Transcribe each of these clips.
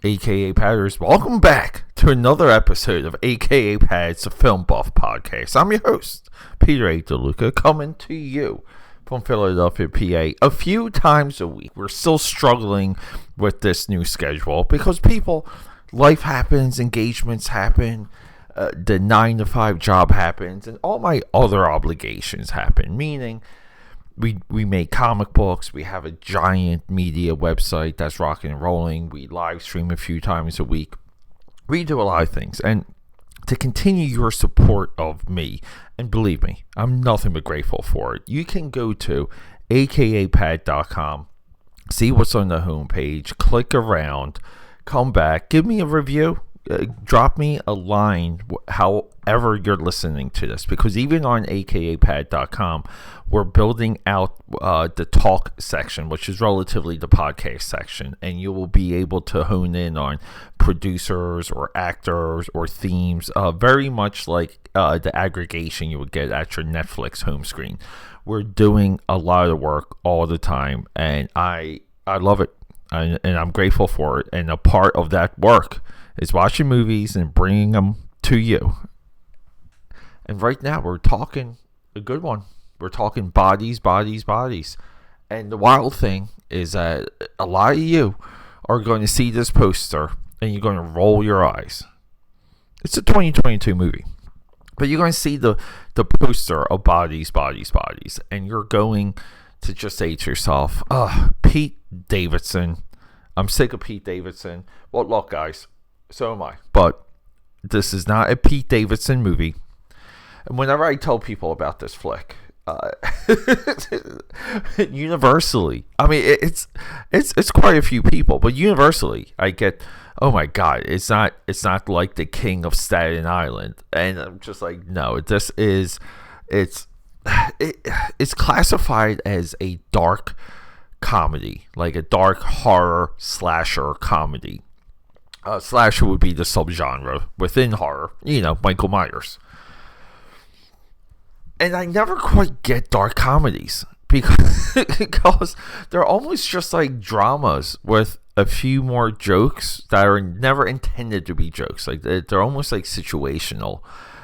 aka Padders. Welcome back to another episode of AKAPAD's The Film Buff Podcast. I'm your host, Peter A. DeLuca, coming to you from Philadelphia, PA, a few times a week. We're still struggling with this new schedule because life happens, engagements happen, the 9-to-5 job happens, and all my other obligations happen, meaning we make comic books, we have a giant media website that's rocking and rolling, we live stream a few times a week, we do a lot of things. And to continue your support of me, and believe me, I'm nothing but grateful for it, you can go to akapad.com, see what's on the homepage, click around, come back, give me a review, drop me a line, however you're listening to this, because even on akapad.com, we're building out the talk section, which is relatively the podcast section, and you will be able to hone in on producers or actors or themes, very much like the aggregation you would get at your Netflix home screen. We're doing a lot of work all the time, and I love it, and I'm grateful for it, and a part of that work is watching movies and bringing them to you. And right now we're talking a good one. We're talking bodies. And the wild thing is that a lot of you are going to see this poster and you're going to roll your eyes. It's a 2022 movie, but you're going to see the poster of bodies, and you're going to just say to yourself, Pete Davidson. I'm sick of Pete Davidson. Well, look, guys, so am I. But this is not a Pete Davidson movie. And whenever I tell people about this flick, universally, I mean, it's quite a few people, but universally, I get, oh my God, it's not like The King of Staten Island, and I'm just like, no, it's classified as a dark comedy, like a dark horror slasher comedy. Slasher would be the subgenre within horror, Michael Myers. And I never quite get dark comedies because they're almost just like dramas with a few more jokes that are never intended to be jokes. Like they're almost like situational.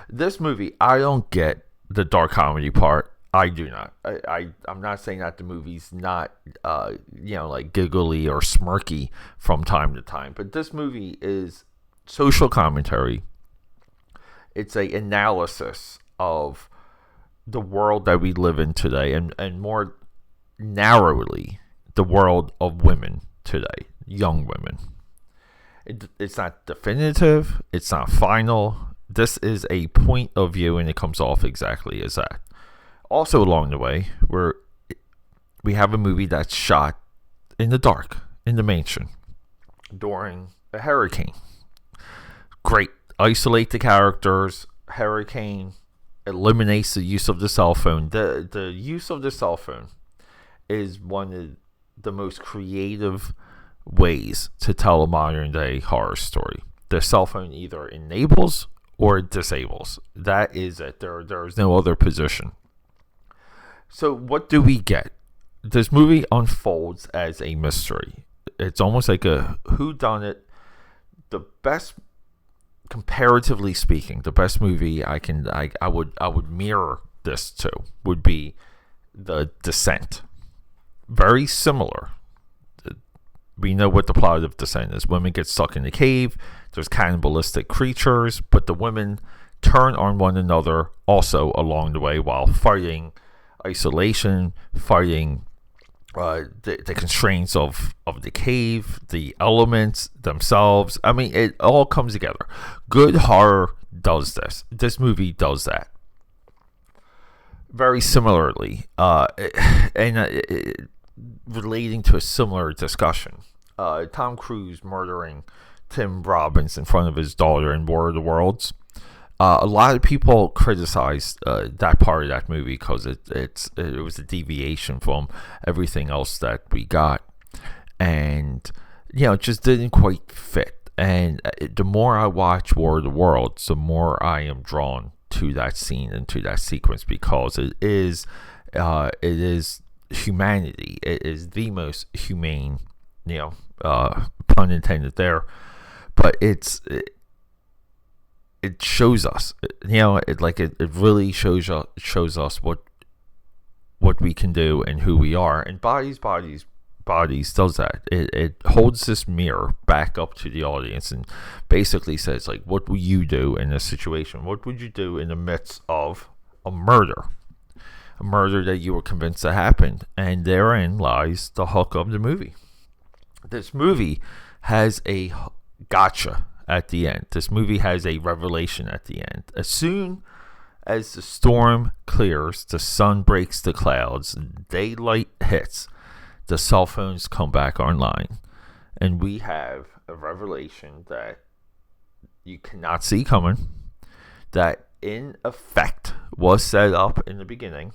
This movie, I don't get the dark comedy part. I do not. I'm not saying that the movie's not, like giggly or smirky from time to time. But this movie is social commentary. It's an analysis of the world that we live in today, and more narrowly, the world of women today, young women. It's not definitive. It's not final. This is a point of view, and it comes off exactly as that. Also along the way, we have a movie that's shot in the dark, in the mansion, during a hurricane. Great. Isolate the characters. Hurricane eliminates the use of the cell phone. The use of the cell phone is one of the most creative ways to tell a modern day horror story. The cell phone either enables or disables. That is it. There is no other position. So what do we get? This movie unfolds as a mystery. It's almost like a whodunit. The best, comparatively speaking, the best movie I would mirror this to would be The Descent. Very similar. We know what the plot of Descent is. Women get stuck in a cave. There's cannibalistic creatures, but the women turn on one another also along the way while fighting isolation, fighting the constraints of the cave, the elements themselves. I mean, it all comes together. Good horror does this. This movie does that. Very similarly, relating to a similar discussion, Tom Cruise murdering Tim Robbins in front of his daughter in War of the Worlds. A lot of people criticized that part of that movie because it was a deviation from everything else that we got, and it just didn't quite fit. And the more I watch War of the Worlds, the more I am drawn to that scene and to that sequence, because it is humanity. It is the most humane pun intended there. But it shows us, it really shows us what we can do and who we are. And Bodies does that. It holds this mirror back up to the audience and basically says, like, what will you do in this situation? What would you do in the midst of a murder that you were convinced that happened? And therein lies the hook of the movie. This movie has a gotcha at the end. This movie has a revelation at the end. As soon as the storm clears, the sun breaks the clouds, daylight hits, the cell phones come back online, and we have a revelation that you cannot see coming, that in effect was set up in the beginning,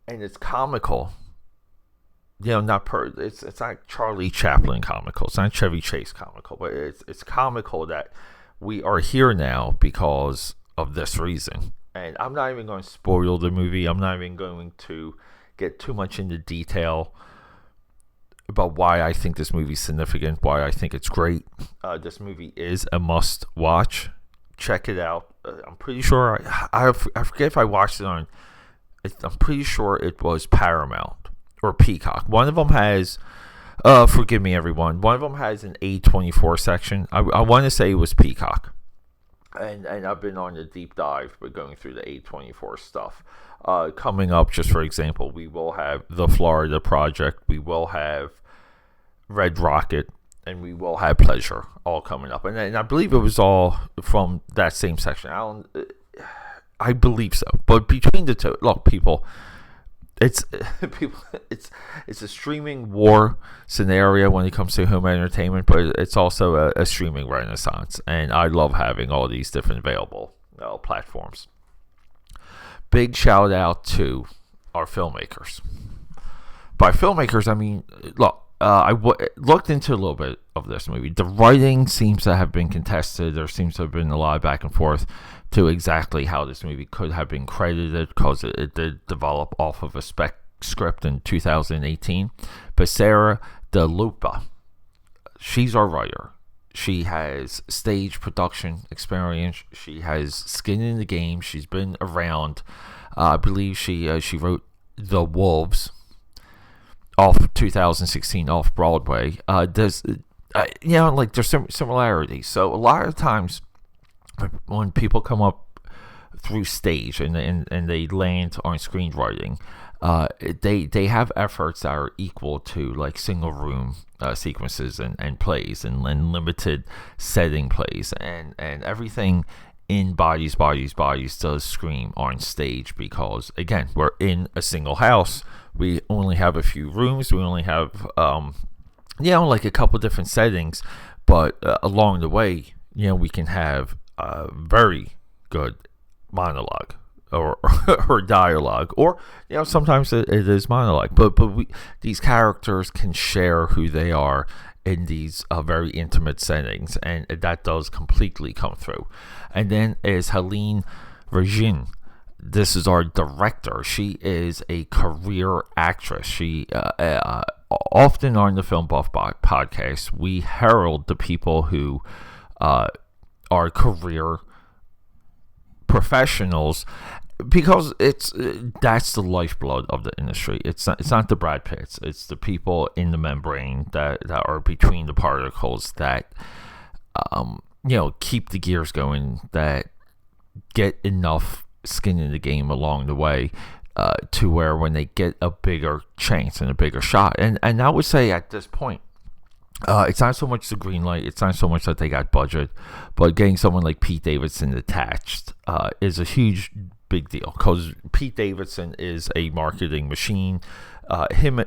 and it's comical. It's not Charlie Chaplin comical. It's not Chevy Chase comical, but it's comical that we are here now because of this reason. And I'm not even going to spoil the movie. I'm not even going to get too much into detail about why I think this movie's significant, why I think it's great. This movie is a must watch. Check it out. I'm pretty sure I forget if I watched it on. I'm pretty sure it was Paramount or Peacock. One of them has, forgive me everyone, one of them has an A24 section. I want to say it was Peacock. And I've been on a deep dive with going through the A24 stuff. Coming up, just for example, we will have The Florida Project, we will have Red Rocket, and we will have Pleasure all coming up. And I believe it was all from that same section. I believe so. But between the two, look, people, it's a streaming war scenario when it comes to home entertainment, but it's also a streaming renaissance, and I love having all these different available platforms. Big shout out to our filmmakers. By filmmakers, I mean, look, I looked into a little bit of this movie. The writing seems to have been contested. There seems to have been a lot of back and forth to exactly how this movie could have been credited, because it did develop off of a spec script in 2018. But Sarah De Lupa, she's our writer. She has stage production experience. She has skin in the game. She's been around. I believe she wrote The Wolves off 2016 off Broadway. There's some similarities. So a lot of times when people come up through stage and they land on screenwriting, they have efforts that are equal to like single room sequences and plays and limited setting plays, and everything in Bodies does scream on stage, because again, we're in a single house. We only have a few rooms. We only have like a couple different settings, but along the way, we can have very good monologue or dialogue, or sometimes it is monologue, but these characters can share who they are in these very intimate settings, and that does completely come through. And then is Helene Regine. This is our director. She is a career actress. She often on the Film Buff podcast, we herald the people who are career professionals, because that's the lifeblood of the industry. It's not the Brad Pitts. It's the people in the membrane that are between the particles that keep the gears going, that get enough skin in the game along the way to where when they get a bigger chance and a bigger shot, and I would say at this point, it's not so much the green light, it's not so much that they got budget, but getting someone like Pete Davidson attached is a huge big deal, because Pete Davidson is a marketing machine. Him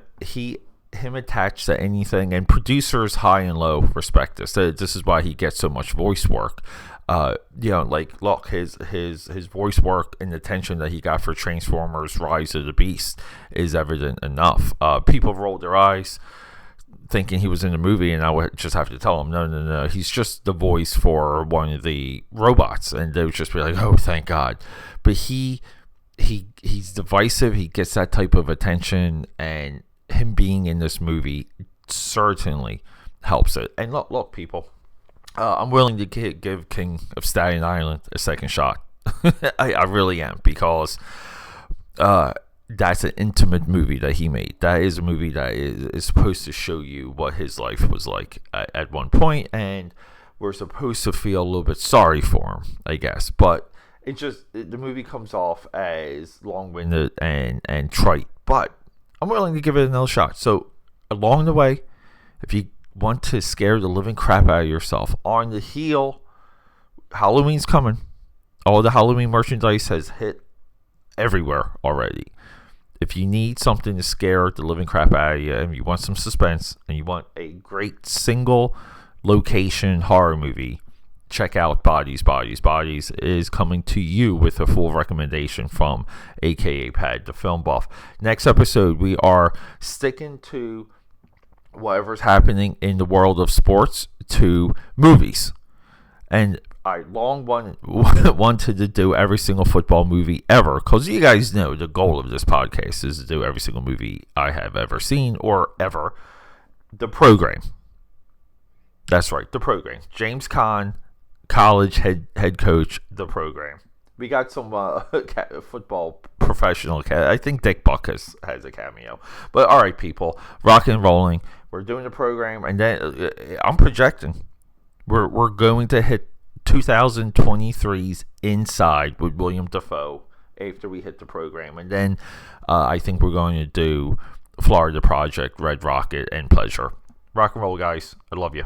attached to anything, and producers high and low respect this. This is why he gets so much voice work. Look, his voice work and the attention that he got for Transformers Rise of the Beast is evident enough. People rolled their eyes thinking he was in the movie, and I would just have to tell them, no, he's just the voice for one of the robots, and they would just be like, oh, thank God. But he's divisive. He gets that type of attention, and him being in this movie certainly helps it. And look, people, I'm willing to give King of Staten Island a second shot. I really am, because that's an intimate movie that he made. That is a movie that is supposed to show you what his life was like at one point, and we're supposed to feel a little bit sorry for him, I guess. But the movie comes off as long-winded and trite. But I'm willing to give it another shot. So along the way, if you want to scare the living crap out of yourself, on the heel, Halloween's coming. All the Halloween merchandise has hit everywhere already. If you need something to scare the living crap out of you, and you want some suspense, and you want a great single location horror movie, check out Bodies. Bodies is coming to you with a full recommendation from AKAPAD, the film buff. Next episode, we are sticking to whatever's happening in the world of sports to movies. And I long wanted to do every single football movie ever, because you guys know the goal of this podcast is to do every single movie I have ever seen or ever. The Program. That's right, The Program. James Caan, college head coach, The Program. We got some football professional. I think Dick Buck has a cameo. But all right, people, rock and rolling. We're doing The Program, and then I'm projecting we're going to hit 2023's Inside with William Dafoe after we hit The Program, and then I think we're going to do Florida Project, Red Rocket, and Pleasure. Rock and roll, guys. I love you.